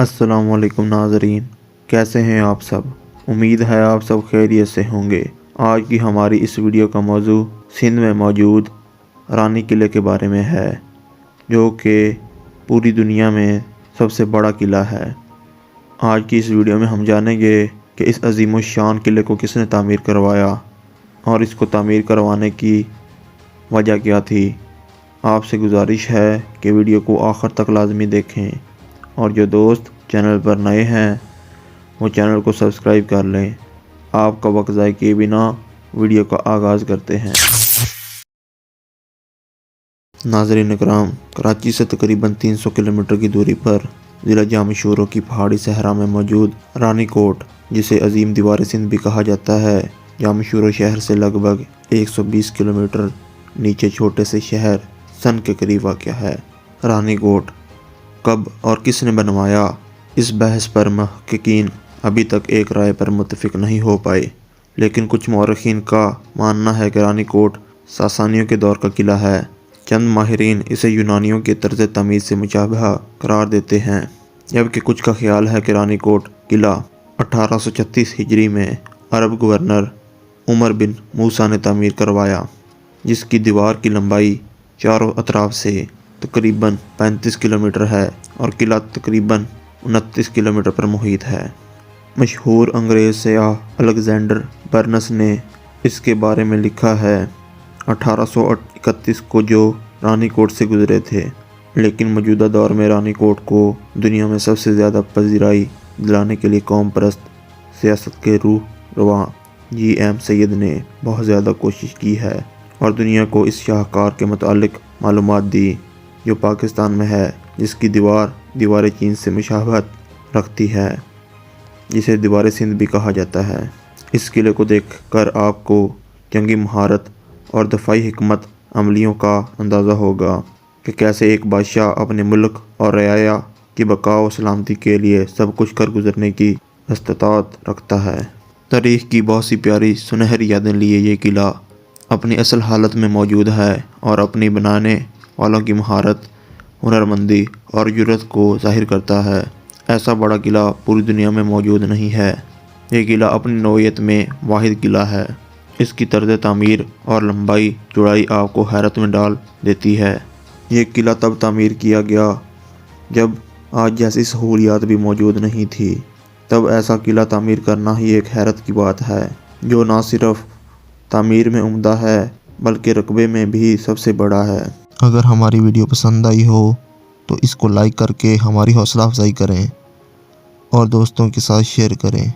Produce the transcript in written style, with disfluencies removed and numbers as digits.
अस्सलाम वालेकुम नाज़रीन, कैसे हैं आप सब। उम्मीद है आप सब खैरियत से होंगे। आज की हमारी इस वीडियो का मौजू सिंध में मौजूद रानी किले के बारे में है, जो कि पूरी दुनिया में सबसे बड़ा किला है। आज की इस वीडियो में हम जानेंगे कि इस अजीम शान किले को किसने तामीर करवाया और इसको तामीर करवाने की वजह क्या थी। आपसे गुजारिश है कि वीडियो को आखिर तक लाजमी देखें, और जो दोस्त चैनल पर नए हैं वो चैनल को सब्सक्राइब कर लें। आपका वक्त ज़ाय किए बिना वीडियो का आगाज़ करते हैं। नाज़रीन इकराम, कराची से तकरीबन 300 किलोमीटर की दूरी पर ज़िला जामशूरों की पहाड़ी सहरा में मौजूद रानी कोट, जिसे अजीम दीवार सिंध भी कहा जाता है, जामशूरों शहर से लगभग 120 किलोमीटर नीचे छोटे से शहर सन के करीब वाक़या है। रानी कोट कब और किसने बनवाया, इस बहस पर महक़्क़ीन अभी तक एक राय पर मुत्तफ़िक़ नहीं हो पाए, लेकिन कुछ मौरख़ीन का मानना है कि रानी कोट सासानियों के दौर का किला है। चंद माहिरीन इसे यूनानियों के तर्ज़ तमीज़ से मुशाबहा करार देते हैं, जबकि कुछ का ख्याल है कि रानी कोट किला 1836 हिजरी में अरब गवर्नर उमर बिन मूसा ने तामीर करवाया, जिसकी दीवार की लंबाई चारों अतराफ से तकरीबन 35 किलोमीटर है और किला तकरीबन 29 किलोमीटर पर मुहित है। मशहूर अंग्रेज़ सयाह अलेक्जेंडर बर्नस ने इसके बारे में लिखा है 1831 को जो रानी कोट से गुजरे थे, लेकिन मौजूदा दौर में रानी कोट को दुनिया में सबसे ज़्यादा पजीराई दिलाने के लिए कौम परस्त सियासत के रूह रवा GM सैयद ने बहुत ज़्यादा कोशिश की है और दुनिया को इस शाहकार के मुतालिक मालूमात दी, जो पाकिस्तान में है, जिसकी दीवार चीन से मुशाबहत रखती है, जिसे दीवार सिंध भी कहा जाता है। इस किले को देखकर आपको जंगी महारत और दफ़ाई हिकमत अमलियों का अंदाज़ा होगा कि कैसे एक बादशाह अपने मुल्क और रयाया की बका व सलामती के लिए सब कुछ कर गुजरने की इस्तात रखता है। तारीख़ की बहुत सी प्यारी सुनहरी यादें लिए ये किला अपनी असल हालत में मौजूद है और अपनी बनाने वालों की महारत, हुनरमंदी और जुर्रत को ज़ाहिर करता है। ऐसा बड़ा किला पूरी दुनिया में मौजूद नहीं है। ये किला अपनी नौइयत में वाहिद किला है। इसकी तर्ज तामीर और लंबाई चौड़ाई आपको हैरत में डाल देती है। ये किला तब तामीर किया गया जब आज जैसी सहूलियात भी मौजूद नहीं थी। तब ऐसा किला तामीर करना ही एक हैरत की बात है, जो ना सिर्फ तामीर में उम्दा है बल्कि रकबे में भी सबसे बड़ा है। अगर हमारी वीडियो पसंद आई हो तो इसको लाइक करके हमारी हौसला अफजाई करें और दोस्तों के साथ शेयर करें।